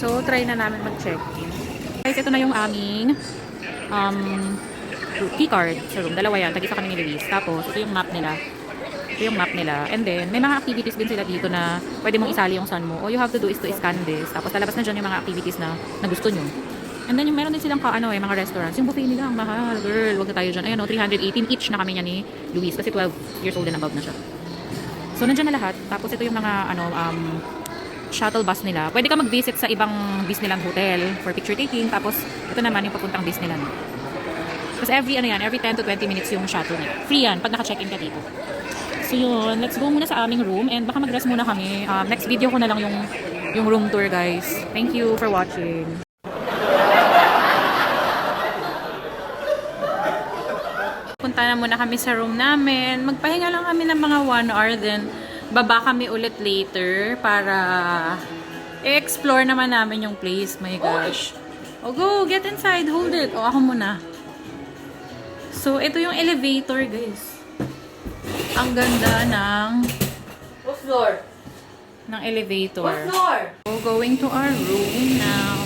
So, try na namin mag-check-in. Guys, ito na yung aming key card sa room. Dalawa yan. Tag-isa kami ni Luis. Tapos, ito yung map nila. Ito yung map nila. And then, may mga activities din sila dito na pwede mong isali yung son mo. All you have to do is to scan this. Tapos, lalabas na dyan yung mga activities na gusto nyo. And then, yung meron din silang mga restaurants. Yung buffet nila, ang mahal. Girl, wag na tayo dyan. Ayan, 318 each na kami niya ni Luis. Kasi 12 years old and above na siya. So, nandiyan na lahat. Tapos, ito yung mga, shuttle bus nila. Pwede ka mag-visit sa ibang Disneyland hotel for picture taking. Tapos, ito naman yung papuntang Disneyland. Tapos, every 10 to 20 minutes yung shuttle nila. Free yan, pag naka-check-in ka dito. So, yun. Let's go muna sa aming room. And baka mag-rest muna kami. Next video ko na lang yung room tour, guys. Thank you for watching. Punta na muna kami sa room namin. Magpahinga lang kami ng mga 1 hour. Then, baba kami ulit later para i-explore naman namin yung place. My gosh. Oh, go! Get inside. Hold it. O, ako muna. So, ito yung elevator, guys. Ang ganda ng... What floor? ng elevator. What floor? So, going to our room now.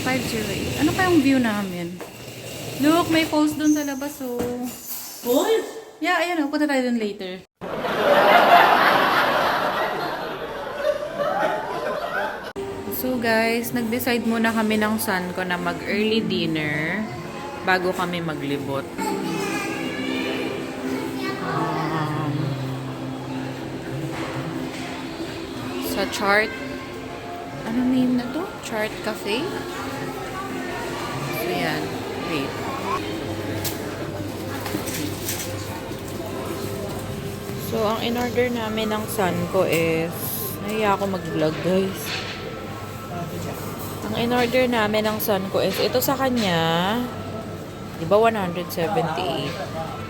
2508. Ano pa yung view namin? Look, may post dun sa labas, oh. Post? Yeah, ayan, oh. Punta tayo dun later. So, guys, nag-decide muna kami ng son ko na mag-early dinner bago kami maglibot. Sa Chart, ano name na to? Chart Cafe? So, yan. Wait. So, ang in-order namin ng son ko is, nahiya ako mag-vlog, guys. Ang in-order namin ng son ko is, ito sa kanya, diba 178?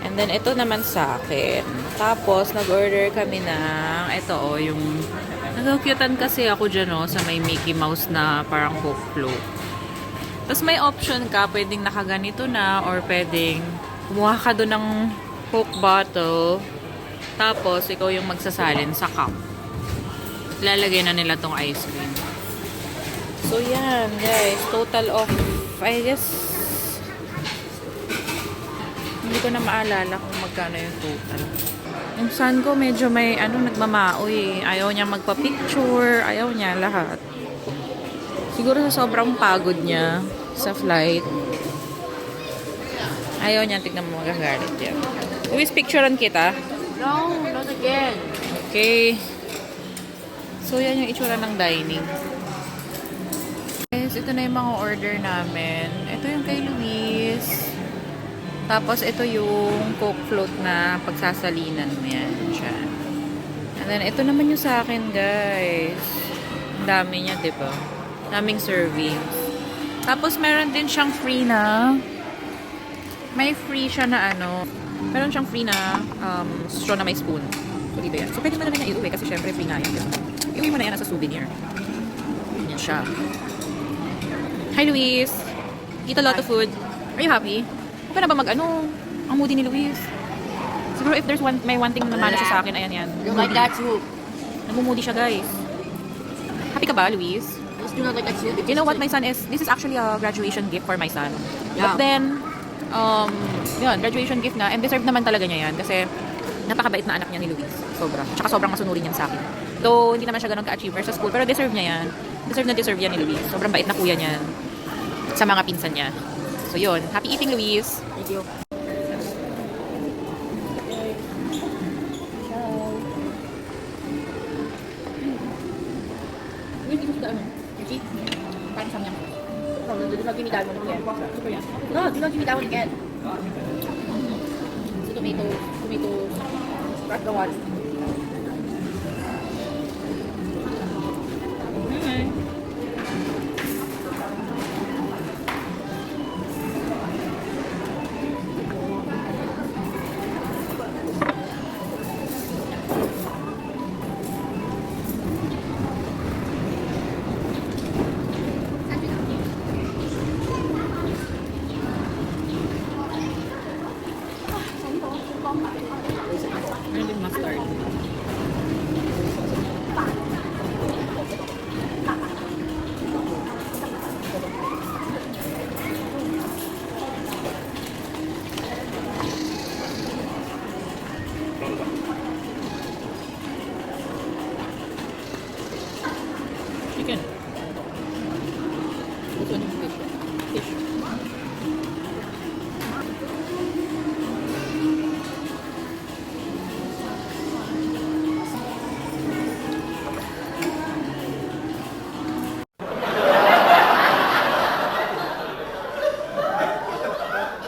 And then, ito naman sa akin. Tapos, nag-order kami ng, ito oh, yung, nag-cutean kasi ako dyan oh, sa may Mickey Mouse na parang Coke float. Tapos, may option ka, pwedeng nakaganito na, or pwedeng, kumuha ka doon ng Coke bottle, tapos, ikaw yung magsasalin sa cup. Lalagay na nila tong ice cream. So, yan, guys. Total of, I guess, hindi ko na maalala kung magkano yung total. Yung son ko, medyo may, nagmamaoy. Ayaw niya magpa-picture. Ayaw niya lahat. Siguro sa sobrang pagod niya sa flight. Ayaw niya, tignan mo, magagalit yan. Luis, picturean kita. No, not again. Okay. So, yan yung itsura ng dining. Guys, ito na yung mga order namin. Ito yung kay Luis. Tapos, ito yung Coke float na pagsasalinan mo yan. Diyan. And then, ito naman yung sa akin, guys. Ang dami niya, diba? Daming servings. Tapos, meron din siyang free na may free siya na meron siyang free na straw na may spoon. So, dito yan. So, pwede mo naman niya iuwi kasi syempre free nga yan. Diba? Iuwi mo na yan as a souvenir. Yan siya. Hi, Luis. Eat a lot of food. Are you happy? Huwag ka na ba ang moody ni Luis? Siguro if there's may one thing na namana siya sa akin, ayan yan. You like that too? Namumudi siya, guys. Happy ka ba, Luis? Just do not like that too. You know what my son is? This is actually a graduation gift for my son. Yeah. But then, yun, graduation gift na. And deserve naman talaga niya yan. Kasi, napakabait na anak niya ni Luis. Sobra. Tsaka sobrang masunurin yan sa akin. Though, hindi naman siya ganun ka-achiever sa school. Pero deserve niya yan. Deserve yan ni Luis. Sobrang bait na kuya niya. Sa mga pinsan niya. So, yun. Happy eating, Luis. Thank you. No, do not give me that one again. No, do not give me that one again. So tomato, crack the one. Meron din mustard. chicken. This one is fish. Fish.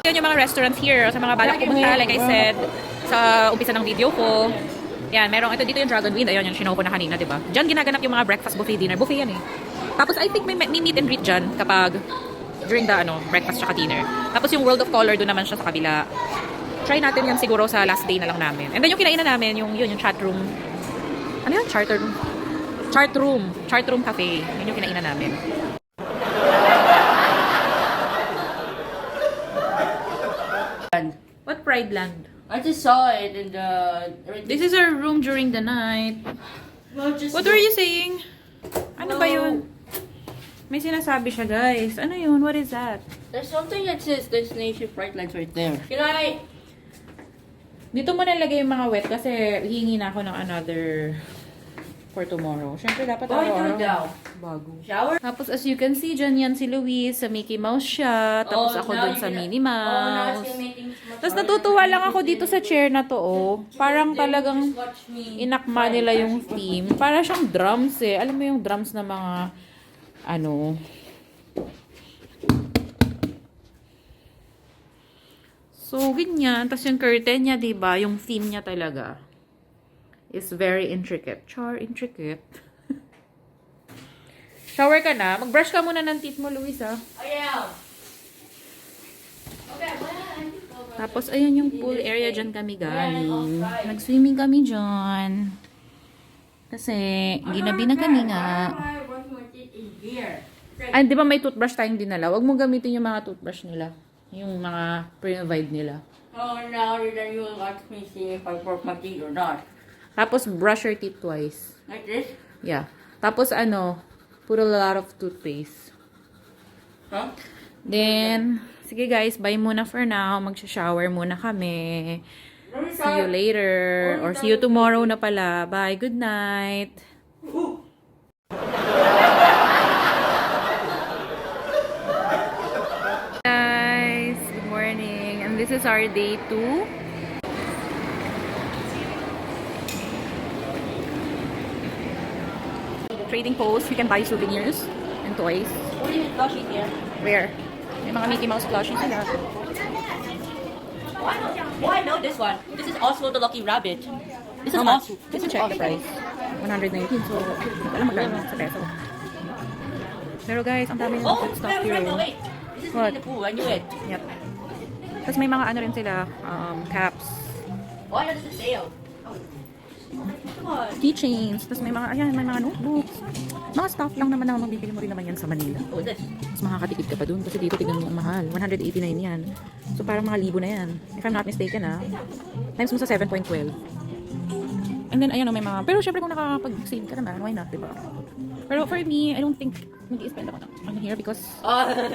Yan yung mga restaurants here sa mga balak pumunta, like I said, sa umpisa ng video ko. Yan, merong, ito dito yung Dragon Wind, ayun, yung sinow ko na kanina, diba? Diyan ginaganap yung mga breakfast, buffet, dinner. Buffet yan eh. Tapos I think may meet and greet dyan kapag during the breakfast tsaka dinner. Tapos yung World of Color doon naman siya sa kabila. Try natin yan siguro sa last day na lang namin. And then yung kinainan namin, yung chat room. Ano yun? Charter room? Chart room cafe. Yun yung kinainan namin. What Pride Land? I just saw it in the... This is our room during the night. Well, just What were you saying? Ano ba yun? May sinasabi siya, guys. Ano yun? What is that? There's something that says Destination Frightlines right there. Can I... Dito mo nalagay yung mga wet kasi hihingi na ako ng another for tomorrow. Siyempre, dapat Go into it araw-araw now. bago. Shower? Tapos, as you can see, dyan yan si Luis. Sa Mickey Mouse siya. Tapos ako dun sa Minnie Mouse. Tapos natutuwa lang ako dito sa chair na to, oh. Parang talagang inakma nila yung theme. Para siyang drums eh. Alam mo yung drums na mga, ano. So, ganyan. Tapos yung curtain niya, diba? Yung theme niya talaga is very intricate. Intricate. Shower ka na. Mag-brush ka muna ng teeth mo, Luis, ah. Oh, yeah. Okay, Tapos, ayan yung pool area dyan kami galing. Nag-swimming kami dyan. Kasi, ginabi na kami nga. Ay, di ba may toothbrush tayong dinala? Huwag mo gamitin yung mga toothbrush nila. Yung mga pre-provide nila. Oh, now then you will ask me see if I broke my teeth or not. Tapos, brush your teeth twice. Like this? Yeah. Tapos, put a lot of toothpaste. Huh? Then, sige guys, bye muna for now. Magsha-shower muna kami. See you later. Or see you tomorrow na pala. Bye. Good night. Guys, good morning. And this is our day 2. Trading post. We can buy souvenirs and toys. What do you plushie here? Where? May mga Mickey Mouse plushies sila. Oh, I know this one. This is Oswald the Lucky Rabbit. This is How much? Oswald. This is check the price. 119. So, alam mo magkano sa peso. Pero guys, ang dami ng Oh, good stuff wait, here. wait, wait. This is What? Winnie the Pooh. I knew it. Yep. Tapos may mga ano rin sila, caps, Oh, I know this is sale. Oh. Come on. keychains, tapos may mga, ayan, may mga notebooks. Mga stuff lang naman na mabibili mo rin naman yan sa Manila. Oh, this. Mas makakatipid ka pa dun kasi dito tignan mo ang mahal. 189 yan. So parang mga libo na yan. If I'm not mistaken times mo sa 7.12. And then ayan may mga, pero syempre kung nakakapag-save ka naman, why not, diba? Pero for me, I don't think mag-i-spend ako ng here because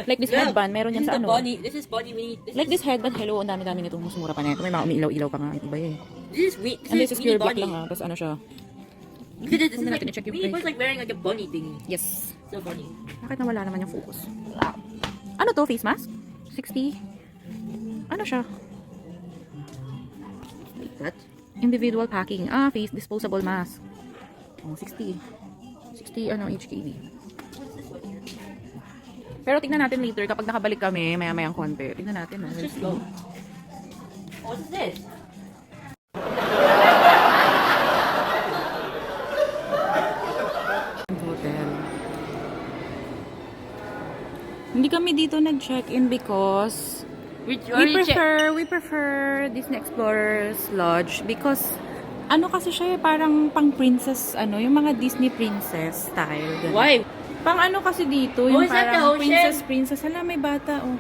like this headband, meron yan This is sa the ano. bunny. This is bunny Winnie. Like this headband, hello, ang dami-dami nitong mas mura pa na ito. May mga umiilaw-ilaw pa nga, iba eh. This is Winnie. And this is Winnie pure black bunny. lang tapos ano siya. Look at this. This is Huwag na like natin i-check yung Winnie price. was like wearing like a bunny thingy. Yes. So funny. Bakit nawala naman yung focus? Ano to, face mask? 60? Ano siya? Like that. Individual packing. Face disposable mask. Oh, 60. 60 HKD. Pero tignan natin later kapag nakabalik kami, maya-mayang konti. Tignan natin. Let's just go. Oh, what's this? Hotel. Hindi kami dito nag-check-in because we prefer Disney Explorers Lodge because ano kasi siya parang pang princess yung mga Disney princess style. Ganun. Why? Pang ano kasi dito, Oh, yung is that the parang ocean? princess. Hala, may bata, oh.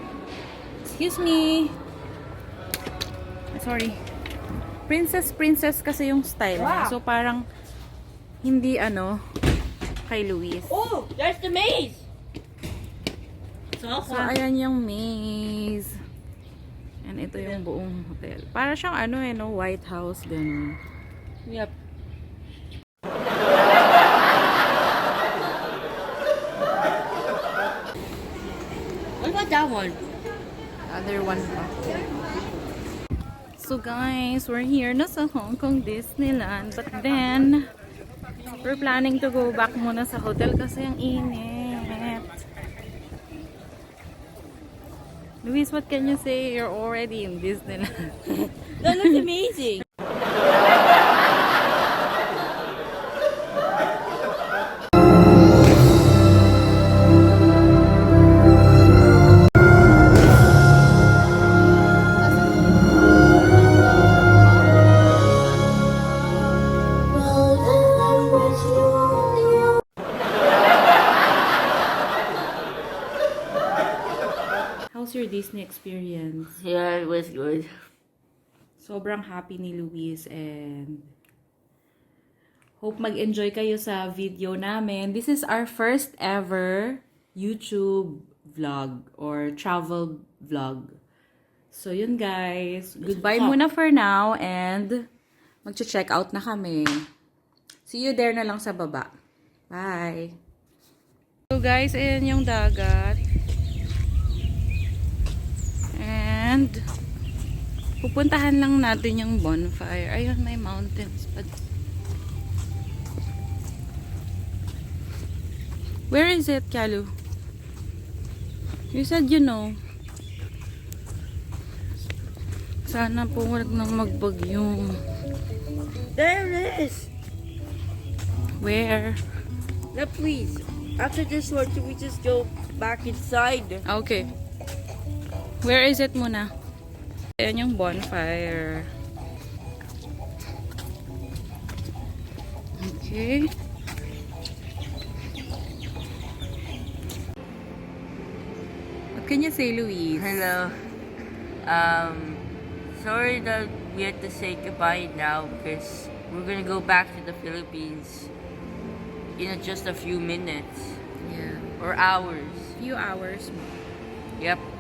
Excuse me. Sorry. Princess kasi yung style niya. Wow. So, parang hindi kay Luis. Oh, there's the maze. So, So, ayan yung maze. And ito yung buong hotel. Para siyang White House, ganun. Yep. one. Other one pa. So guys, we're here na sa Hong Kong Disneyland. But then, we're planning to go back muna sa hotel kasi ang init. Luis, what can you say? You're already in Disneyland. That looks amazing. How's your Disney experience? Yeah, it was good. Sobrang happy ni Luis and hope mag-enjoy kayo sa video namin. This is our first ever YouTube vlog or travel vlog. So yun guys, goodbye muna for now and magche-check out na kami. See you there na lang sa baba. Bye! So guys, ayan yung dagat. And pupuntahan lang natin yung bonfire. Ayun, may mountains pa. Where is it, Kalu? You said you know. Sana po wag nang magbagyo. There it is. Where? Now please, after this one, should we just go back inside? Okay. Where is it muna? Ayan yung bonfire. Okay. What can you say, Luis? Hello. Sorry that we have to say goodbye now because we're gonna go back to the Philippines in just a few minutes Yeah. or hours. Few hours. Yep.